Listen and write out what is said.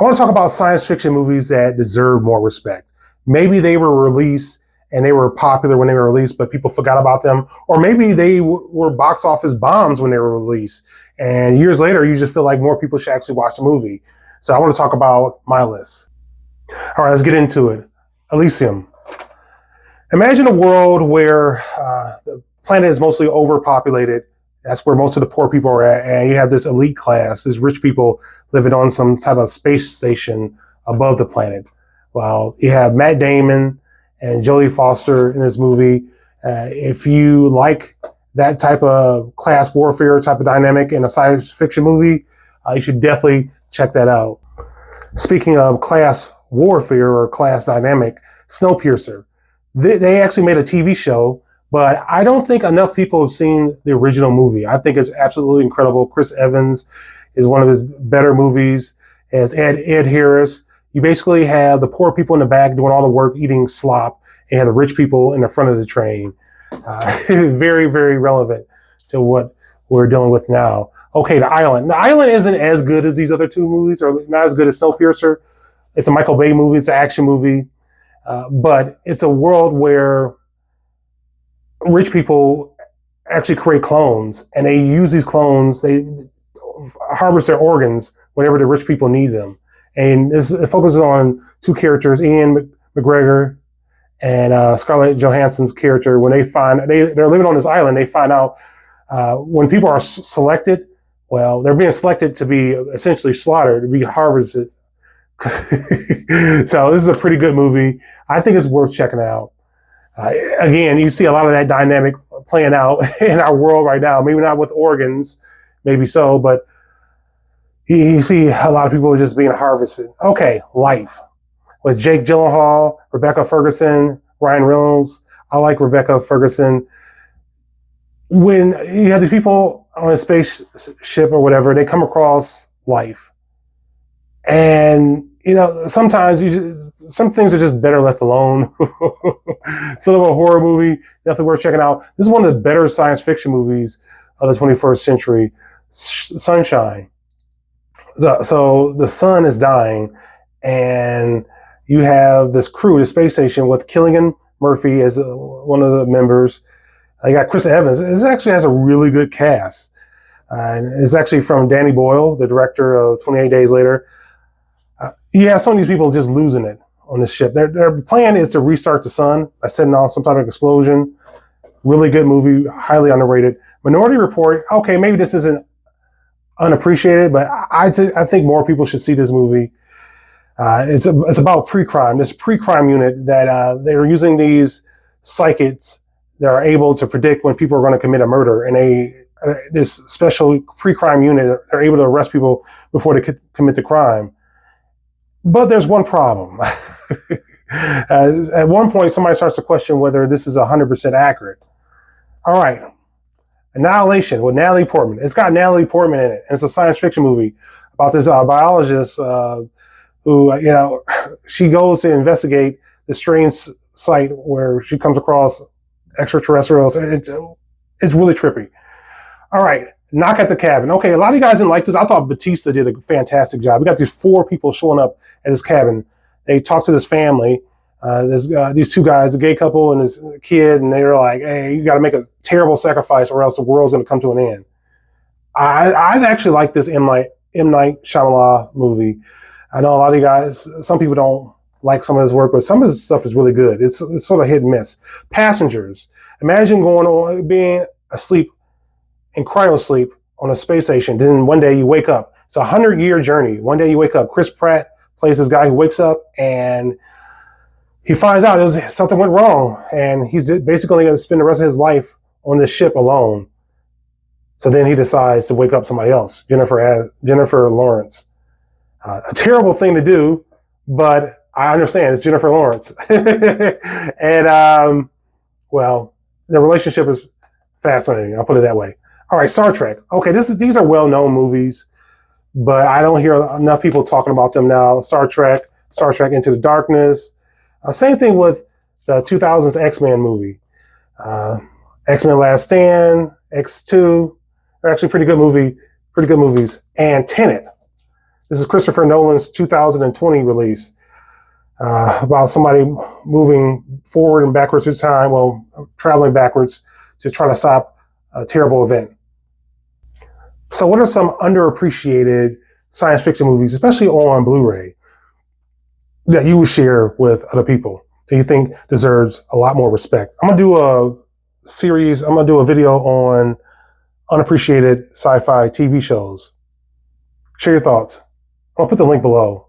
I want to talk about science fiction movies that deserve more respect. Maybe they were released and they were popular when they were released, but people forgot about them. Or maybe they were box office bombs when they were released. And years later, you just feel like more people should actually watch the movie. So I want to talk about my list. All right, let's get into it. Elysium. Imagine a world where the planet is mostly overpopulated. That's where most of the poor people are at. And you have this elite class, these rich people living on some type of space station above the planet. Well, you have Matt Damon and Jodie Foster in this movie. If you like that type of class warfare type of dynamic in a science fiction movie, you should definitely check that out. Speaking of class warfare or class dynamic, Snowpiercer. They actually made a TV show, but I don't think enough people have seen the original movie. I think it's absolutely incredible. Chris Evans is one of his better movies, as Ed Harris. You basically have the poor people in the back doing all the work, eating slop, and you have the rich people in the front of the train. Very, very relevant to what we're dealing with now. Okay, The Island. The Island isn't as good as these other two movies, or not as good as Snowpiercer. It's a Michael Bay movie. It's an action movie. But it's a world where rich people actually create clones, and they use these clones. They harvest their organs whenever the rich people need them. And it focuses on two characters, Ian McGregor and Scarlett Johansson's character. When they're living on this island, they find out when people are selected, well, they're being selected to be essentially slaughtered, to be harvested. So this is a pretty good movie. I think it's worth checking out. Again, you see a lot of that dynamic playing out in our world right now. Maybe not with organs, maybe so, but you see a lot of people just being harvested. Okay, Life with Jake Gyllenhaal, Rebecca Ferguson, Ryan Reynolds. I like Rebecca Ferguson. When you have these people on a spaceship or whatever, they come across life. And, sometimes some things are just better left alone. Sort of a horror movie, definitely worth checking out. This is one of the better science fiction movies of the 21st century, Sunshine. So the sun is dying, and you have this crew, the space station, with Cillian Murphy as one of the members. You got Chris Evans. This actually has a really good cast. And it's actually from Danny Boyle, the director of 28 Days Later. You have some of these people just losing it on this ship. Their plan is to restart the sun by setting off some type of explosion. Really good movie, highly underrated. Minority Report, okay, maybe this isn't unappreciated, but I think more people should see this movie. It's about pre-crime. This pre-crime unit that they're using these psychics that are able to predict when people are going to commit a murder, and this special pre-crime unit are able to arrest people before they commit the crime. But there's one problem. At one point, somebody starts to question whether this is 100% accurate. All right. Annihilation with Natalie Portman. It's got Natalie Portman in it. It's a science fiction movie about this biologist who, she goes to investigate the strange site where she comes across extraterrestrials. It's really trippy. All right. Knock at the Cabin. Okay, a lot of you guys didn't like this. I thought Batista did a fantastic job. We got these 4 people showing up at this cabin. They talk to this family. There's these 2 guys, a gay couple and this kid, and they're like, hey, you got to make a terrible sacrifice or else the world's going to come to an end. I actually like this M. Night Shyamalan movie. I know a lot of you guys, some people don't like some of his work, but some of his stuff is really good. It's sort of hit and miss. Passengers. Imagine being asleep in cryosleep on a space station. Then one day you wake up. It's a 100-year journey. One day you wake up. Chris Pratt plays this guy who wakes up and he finds out something went wrong, and he's basically going to spend the rest of his life on this ship alone. So then he decides to wake up somebody else, Jennifer Lawrence. A terrible thing to do, but I understand it's Jennifer Lawrence. And well, the relationship is fascinating. I'll put it that way. All right, Star Trek. Okay, these are well-known movies, but I don't hear enough people talking about them now. Star Trek Into the Darkness. Same thing with the 2000s X-Men movie. X-Men Last Stand, X2. They're actually pretty good movies. And Tenet. This is Christopher Nolan's 2020 release about somebody moving forward and backwards through time, well, traveling backwards to try to stop a terrible event. So what are some underappreciated science fiction movies, especially on Blu-ray, that you would share with other people that you think deserves a lot more respect? I'm going to do a video on unappreciated sci-fi TV shows. Share your thoughts. I'll put the link below.